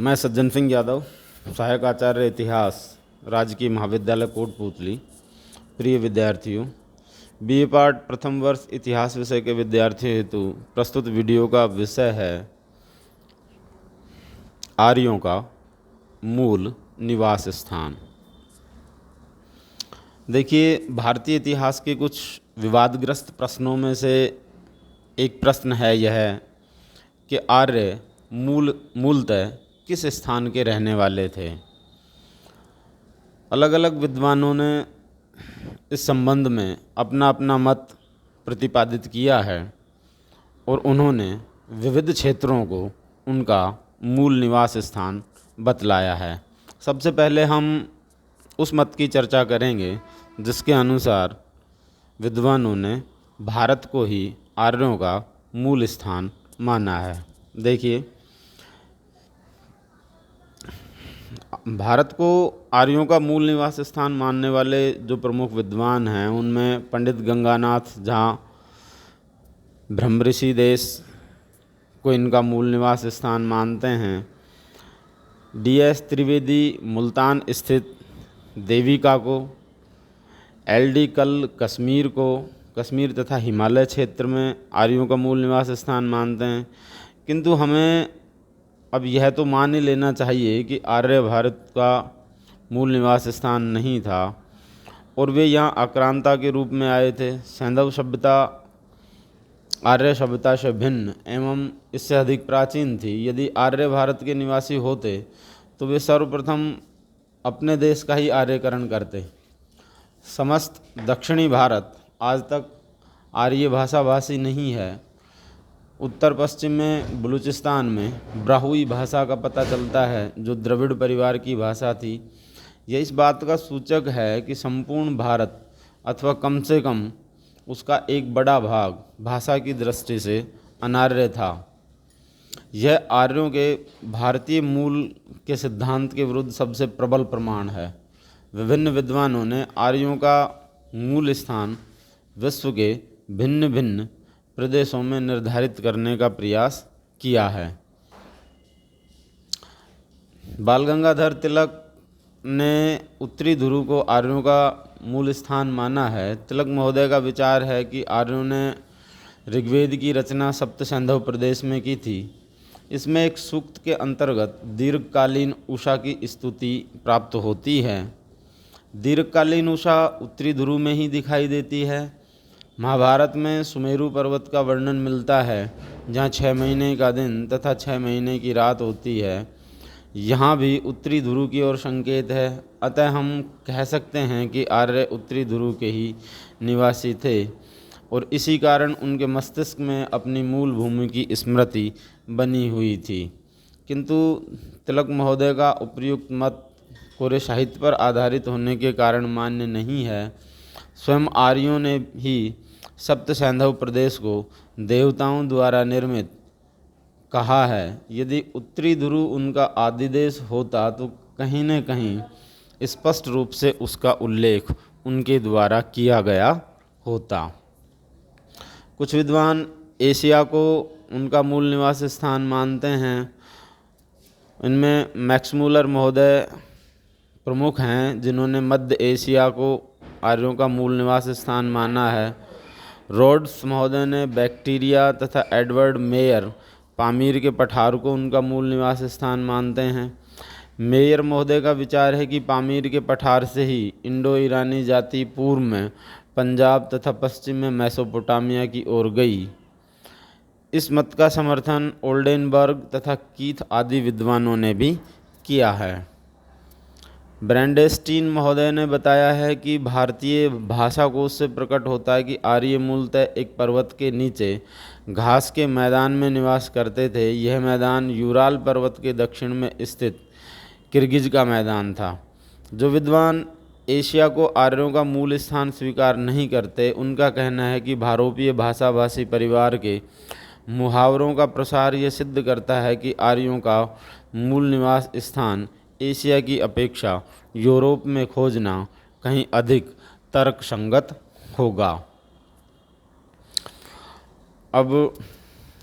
मैं सज्जन सिंह यादव, सहायक आचार्य इतिहास, राजकीय महाविद्यालय कोटपूतली। प्रिय विद्यार्थियों, बीए पार्ट प्रथम वर्ष इतिहास विषय के विद्यार्थियों हेतु प्रस्तुत वीडियो का विषय है आर्यों का मूल निवास स्थान। देखिए, भारतीय इतिहास के कुछ विवादग्रस्त प्रश्नों में से एक प्रश्न है यह कि आर्य मूलतः किस स्थान के रहने वाले थे। अलग अलग विद्वानों ने इस संबंध में अपना अपना मत प्रतिपादित किया है और उन्होंने विविध क्षेत्रों को उनका मूल निवास स्थान बतलाया है। सबसे पहले हम उस मत की चर्चा करेंगे जिसके अनुसार विद्वानों ने भारत को ही आर्यों का मूल स्थान माना है। देखिए, भारत को आर्यों का मूल निवास स्थान मानने वाले जो प्रमुख विद्वान हैं उनमें पंडित गंगानाथ झा ब्रह्मऋषि देश को इनका मूल निवास स्थान मानते हैं। DS त्रिवेदी मुल्तान स्थित देविका को, LD कल कश्मीर तथा हिमालय क्षेत्र में आर्यों का मूल निवास स्थान मानते हैं। किंतु हमें अब यह तो मान ही लेना चाहिए कि आर्य भारत का मूल निवास स्थान नहीं था और वे यहाँ आक्रांता के रूप में आए थे। सैंधव सभ्यता आर्य सभ्यता से भिन्न एवं इससे अधिक प्राचीन थी। यदि आर्य भारत के निवासी होते तो वे सर्वप्रथम अपने देश का ही आर्यकरण करते। समस्त दक्षिणी भारत आज तक आर्य भाषा भाषी नहीं है। उत्तर पश्चिम में बलूचिस्तान में ब्राहुई भाषा का पता चलता है जो द्रविड़ परिवार की भाषा थी। यह इस बात का सूचक है कि संपूर्ण भारत अथवा कम से कम उसका एक बड़ा भाग भाषा की दृष्टि से अनार्य था। यह आर्यों के भारतीय मूल के सिद्धांत के विरुद्ध सबसे प्रबल प्रमाण है। विभिन्न विद्वानों ने आर्यों का मूल स्थान विश्व के भिन्न भिन्न प्रदेशों में निर्धारित करने का प्रयास किया है। बाल गंगाधर तिलक ने उत्तरी ध्रुव को आर्यों का मूल स्थान माना है। तिलक महोदय का विचार है कि आर्यों ने ऋग्वेद की रचना सप्त सैंधव प्रदेश में की थी। इसमें एक सूक्त के अंतर्गत दीर्घकालीन उषा की स्तुति प्राप्त होती है। दीर्घकालीन उषा उत्तरी ध्रुव में ही दिखाई देती है। महाभारत में सुमेरु पर्वत का वर्णन मिलता है जहाँ 6 महीने का दिन तथा 6 महीने की रात होती है। यहाँ भी उत्तरी ध्रुव की ओर संकेत है। अतः हम कह सकते हैं कि आर्य उत्तरी ध्रुव के ही निवासी थे और इसी कारण उनके मस्तिष्क में अपनी मूल भूमि की स्मृति बनी हुई थी। किंतु तिलक महोदय का उपयुक्त मत कोरे साहित्य पर आधारित होने के कारण मान्य नहीं है। स्वयं आर्यों ने ही सप्त सैंधव प्रदेश को देवताओं द्वारा निर्मित कहा है। यदि उत्तरी ध्रुव उनका आदिदेश होता तो कहीं न कहीं स्पष्ट रूप से उसका उल्लेख उनके द्वारा किया गया होता। कुछ विद्वान एशिया को उनका मूल निवास स्थान मानते हैं। इनमें मैक्समूलर महोदय प्रमुख हैं जिन्होंने मध्य एशिया को आर्यों का मूल निवास स्थान माना है। रोड्स महोदय ने बैक्टीरिया तथा एडवर्ड मेयर पामीर के पठार को उनका मूल निवास स्थान मानते हैं। मेयर महोदय का विचार है कि पामीर के पठार से ही इंडो ईरानी जाति पूर्व में पंजाब तथा पश्चिम में मेसोपोटामिया की ओर गई। इस मत का समर्थन ओल्डेनबर्ग तथा कीथ आदि विद्वानों ने भी किया है। ब्रैंडेस्टीन महोदय ने बताया है कि भारतीय भाषा कोश से प्रकट होता है कि आर्य मूलतः एक पर्वत के नीचे घास के मैदान में निवास करते थे। यह मैदान यूराल पर्वत के दक्षिण में स्थित किर्गिज का मैदान था। जो विद्वान एशिया को आर्यों का मूल स्थान स्वीकार नहीं करते उनका कहना है कि भारोपीय भाषाभाषी परिवार के मुहावरों का प्रसार यह सिद्ध करता है कि आर्यों का मूल निवास स्थान एशिया की अपेक्षा यूरोप में खोजना कहीं अधिक तर्कसंगत होगा। अब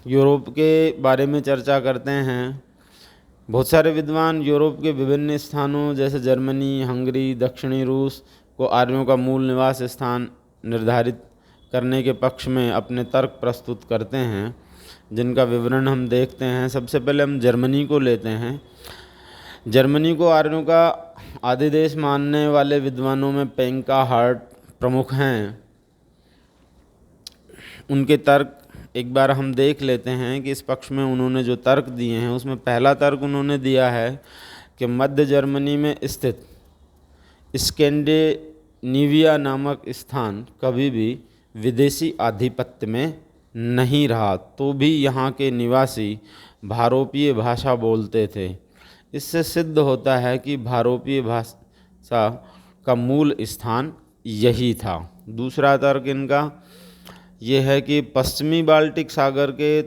यूरोप के बारे में चर्चा करते हैं। बहुत सारे विद्वान यूरोप के विभिन्न स्थानों जैसे जर्मनी, हंगरी, दक्षिणी रूस को आर्यों का मूल निवास स्थान निर्धारित करने के पक्ष में अपने तर्क प्रस्तुत करते हैं, जिनका विवरण हम देखते हैं। सबसे पहले हम जर्मनी को लेते हैं। जर्मनी को आर्यों का आदि देश मानने वाले विद्वानों में पेंका हार्ट प्रमुख हैं। उनके तर्क एक बार हम देख लेते हैं कि इस पक्ष में उन्होंने जो तर्क दिए हैं, उसमें पहला तर्क उन्होंने दिया है कि मध्य जर्मनी में स्थित स्कैंडिनेविया नामक स्थान कभी भी विदेशी आधिपत्य में नहीं रहा, तो भी यहाँ के निवासी भारोपीय भाषा बोलते थे। इससे सिद्ध होता है कि भारोपीय भाषा का मूल स्थान यही था। दूसरा तर्क इनका ये है कि पश्चिमी बाल्टिक सागर के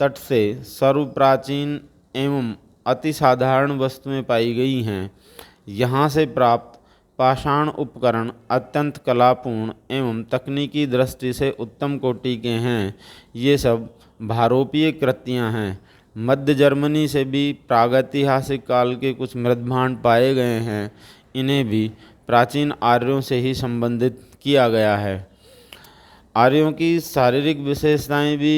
तट से सर्वप्राचीन एवं अति साधारण वस्तुएं पाई गई हैं। यहाँ से प्राप्त पाषाण उपकरण अत्यंत कलापूर्ण एवं तकनीकी दृष्टि से उत्तम कोटि के हैं। ये सब भारोपीय कृतियाँ हैं। मध्य जर्मनी से भी प्रागैतिहासिक काल के कुछ मृदभांड पाए गए हैं। इन्हें भी प्राचीन आर्यों से ही संबंधित किया गया है। आर्यों की शारीरिक विशेषताएं भी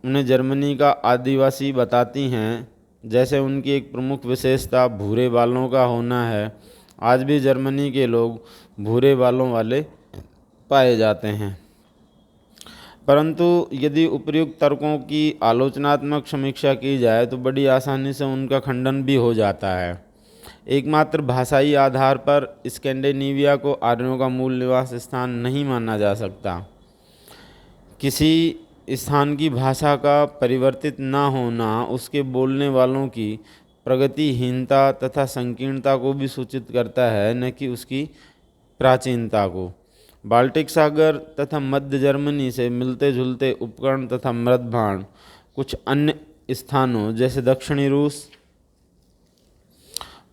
उन्हें जर्मनी का आदिवासी बताती हैं। जैसे उनकी एक प्रमुख विशेषता भूरे बालों का होना है। आज भी जर्मनी के लोग भूरे बालों वाले पाए जाते हैं। परंतु यदि उपर्युक्त तर्कों की आलोचनात्मक समीक्षा की जाए तो बड़ी आसानी से उनका खंडन भी हो जाता है। एकमात्र भाषाई आधार पर स्कैंडिनेविया को आर्यों का मूल निवास स्थान नहीं माना जा सकता। किसी स्थान की भाषा का परिवर्तित न होना उसके बोलने वालों की प्रगतिहीनता तथा संकीर्णता को भी सूचित करता है, न कि उसकी प्राचीनता को। बाल्टिक सागर तथा मध्य जर्मनी से मिलते जुलते उपकरण तथा मृदभांड कुछ अन्य स्थानों जैसे दक्षिणी रूस,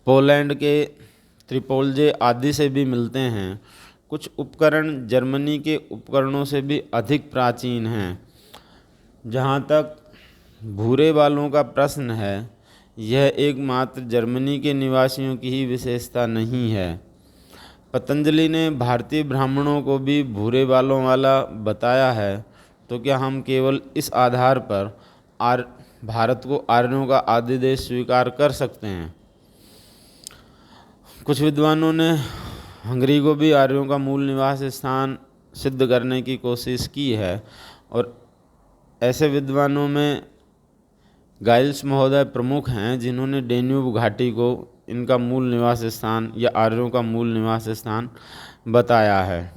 पोलैंड के त्रिपोलजे आदि से भी मिलते हैं। कुछ उपकरण जर्मनी के उपकरणों से भी अधिक प्राचीन हैं। जहाँ तक भूरे बालों का प्रश्न है, यह एकमात्र जर्मनी के निवासियों की ही विशेषता नहीं है। पतंजलि ने भारतीय ब्राह्मणों को भी भूरे बालों वाला बताया है, तो क्या हम केवल इस आधार पर भारत को आर्यों का आदि देश स्वीकार कर सकते हैं? कुछ विद्वानों ने हंगरी को भी आर्यों का मूल निवास स्थान सिद्ध करने की कोशिश की है, और ऐसे विद्वानों में गाइल्स महोदय प्रमुख हैं, जिन्होंने डेन्यूब घाटी को इनका मूल निवास स्थान या आर्यों का मूल निवास स्थान बताया है।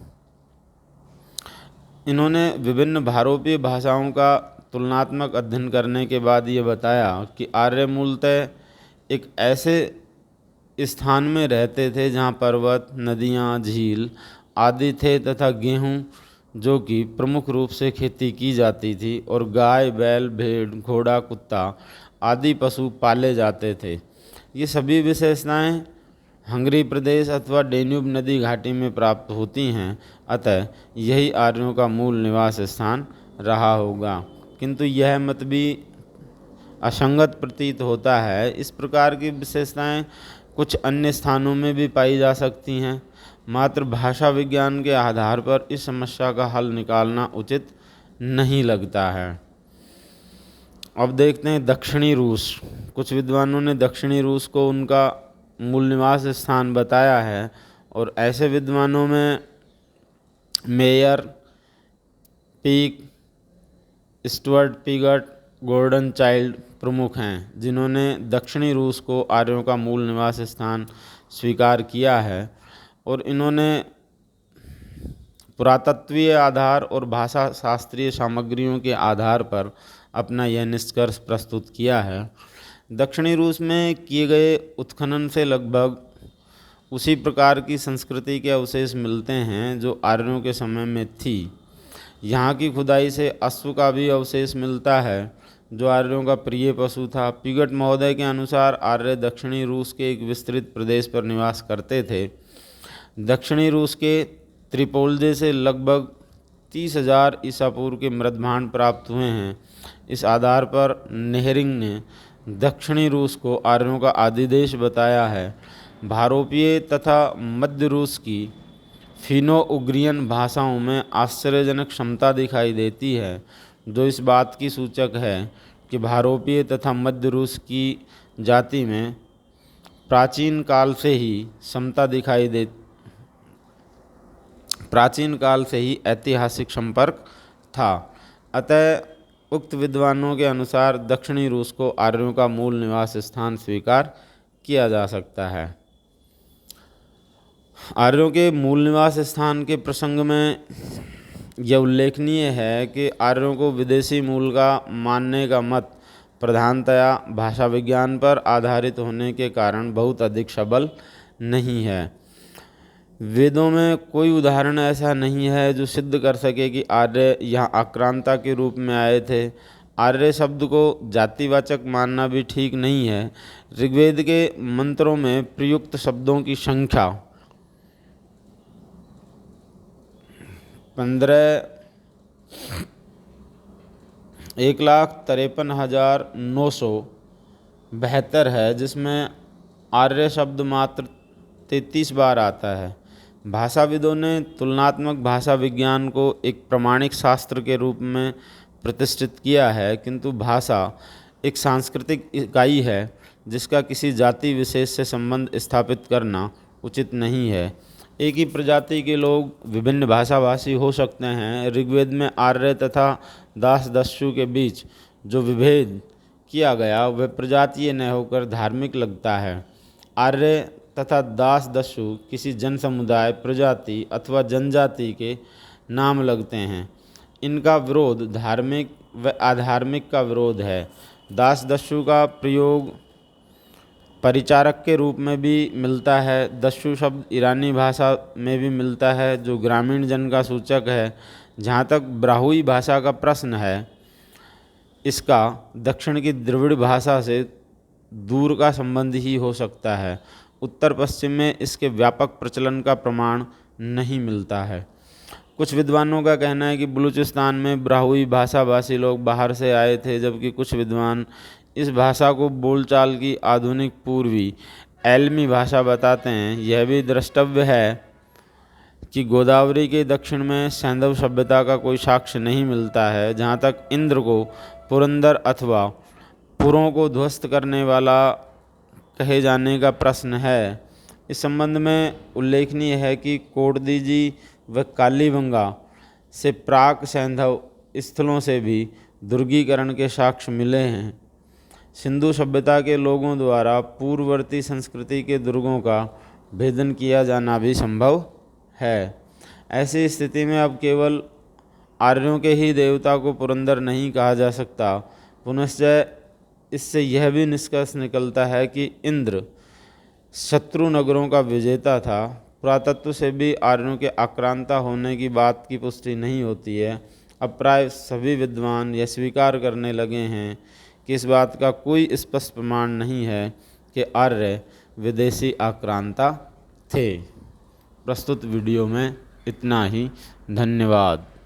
इन्होंने विभिन्न भारोपीय भाषाओं का तुलनात्मक अध्ययन करने के बाद ये बताया कि आर्य मूलतः एक ऐसे स्थान में रहते थे जहाँ पर्वत, नदियाँ, झील आदि थे तथा गेहूँ, जो कि प्रमुख रूप से खेती की जाती थी, और गाय, बैल, भेड़, घोड़ा, कुत्ता आदि पशु पाले जाते थे। ये सभी विशेषताएं हंगरी प्रदेश अथवा डेन्यूब नदी घाटी में प्राप्त होती हैं। अतः यही आर्यों का मूल निवास स्थान रहा होगा। किंतु यह मत भी असंगत प्रतीत होता है। इस प्रकार की विशेषताएं कुछ अन्य स्थानों में भी पाई जा सकती हैं। मात्र भाषा विज्ञान के आधार पर इस समस्या का हल निकालना उचित नहीं लगता है। अब देखते हैं दक्षिणी रूस। कुछ विद्वानों ने दक्षिणी रूस को उनका मूल निवास स्थान बताया है, और ऐसे विद्वानों में Mayer, Peake, Stuart Piggott, Gordon Childe प्रमुख हैं, जिन्होंने दक्षिणी रूस को आर्यों का मूल निवास स्थान स्वीकार किया है, और इन्होंने पुरातत्वीय आधार और भाषा शास्त्रीय सामग्रियों के आधार पर अपना यह निष्कर्ष प्रस्तुत किया है। दक्षिणी रूस में किए गए उत्खनन से लगभग उसी प्रकार की संस्कृति के अवशेष मिलते हैं जो आर्यों के समय में थी। यहाँ की खुदाई से अश्व का भी अवशेष मिलता है, जो आर्यों का प्रिय पशु था। पिगट महोदय के अनुसार आर्य दक्षिणी रूस के एक विस्तृत प्रदेश पर निवास करते थे। दक्षिणी रूस के त्रिपोलजे से लगभग 30,000 ईसा पूर्व के मृदभांड प्राप्त हुए हैं। इस आधार पर नेहरिंग ने दक्षिणी रूस को आर्यों का आदि देश बताया है। भारोपीय तथा मध्य रूस की फिनो उग्रियन भाषाओं में आश्चर्यजनक क्षमता दिखाई देती है, जो इस बात की सूचक है कि भारोपीय तथा मध्य रूस की जाति में प्राचीन काल से ही ऐतिहासिक संपर्क था। अतः उक्त विद्वानों के अनुसार दक्षिणी रूस को आर्यों का मूल निवास स्थान स्वीकार किया जा सकता है। आर्यों के मूल निवास स्थान के प्रसंग में यह उल्लेखनीय है कि आर्यों को विदेशी मूल का मानने का मत प्रधानतया भाषा विज्ञान पर आधारित होने के कारण बहुत अधिक सबल नहीं है। वेदों में कोई उदाहरण ऐसा नहीं है जो सिद्ध कर सके कि आर्य यहाँ आक्रांता के रूप में आए थे। आर्य शब्द को जातिवाचक मानना भी ठीक नहीं है। ऋग्वेद के मंत्रों में प्रयुक्त शब्दों की संख्या 1,53,972 है, जिसमें आर्य शब्द मात्र 33 बार आता है। भाषाविदों ने तुलनात्मक भाषा विज्ञान को एक प्रमाणिक शास्त्र के रूप में प्रतिष्ठित किया है, किंतु भाषा एक सांस्कृतिक इकाई है जिसका किसी जाति विशेष से संबंध स्थापित करना उचित नहीं है। एक ही प्रजाति के लोग विभिन्न भाषाभाषी हो सकते हैं। ऋग्वेद में आर्य तथा दास दस्यु के बीच जो विभेद किया गया वह प्रजातीय न होकर धार्मिक लगता है। आर्य तथा दास दस्यु किसी जन समुदाय, प्रजाति अथवा जनजाति के नाम लगते हैं। इनका विरोध धार्मिक व आधार्मिक का विरोध है। दास दस्यु का प्रयोग परिचारक के रूप में भी मिलता है। दस्यु शब्द ईरानी भाषा में भी मिलता है, जो ग्रामीण जन का सूचक है। जहाँ तक ब्राहुई भाषा का प्रश्न है, इसका दक्षिण की द्रविड़ भाषा से दूर का संबंध ही हो सकता है। उत्तर पश्चिम में इसके व्यापक प्रचलन का प्रमाण नहीं मिलता है। कुछ विद्वानों का कहना है कि बलूचिस्तान में ब्राहुई भाषाभाषी लोग बाहर से आए थे, जबकि कुछ विद्वान इस भाषा को बोलचाल की आधुनिक पूर्वी एल्मी भाषा बताते हैं। यह भी द्रष्टव्य है कि गोदावरी के दक्षिण में सैंधव सभ्यता का कोई साक्ष्य नहीं मिलता है। जहाँ तक इंद्र को पुरंदर अथवा पुरों को ध्वस्त करने वाला कहे जाने का प्रश्न है, इस संबंध में उल्लेखनीय है कि कोडदीजी व कालीबंगा से प्राक सैंधव स्थलों से भी दुर्गीकरण के साक्ष्य मिले हैं। सिंधु सभ्यता के लोगों द्वारा पूर्ववर्ती संस्कृति के दुर्गों का भेदन किया जाना भी संभव है। ऐसी स्थिति में अब केवल आर्यों के ही देवता को पुरंदर नहीं कहा जा सकता। पुनश्च इससे यह भी निष्कर्ष निकलता है कि इंद्र शत्रु नगरों का विजेता था। पुरातत्व से भी आर्यों के आक्रांता होने की बात की पुष्टि नहीं होती है। अब प्राय सभी विद्वान यह स्वीकार करने लगे हैं कि इस बात का कोई स्पष्ट प्रमाण नहीं है कि आर्य विदेशी आक्रांता थे। प्रस्तुत वीडियो में इतना ही। धन्यवाद।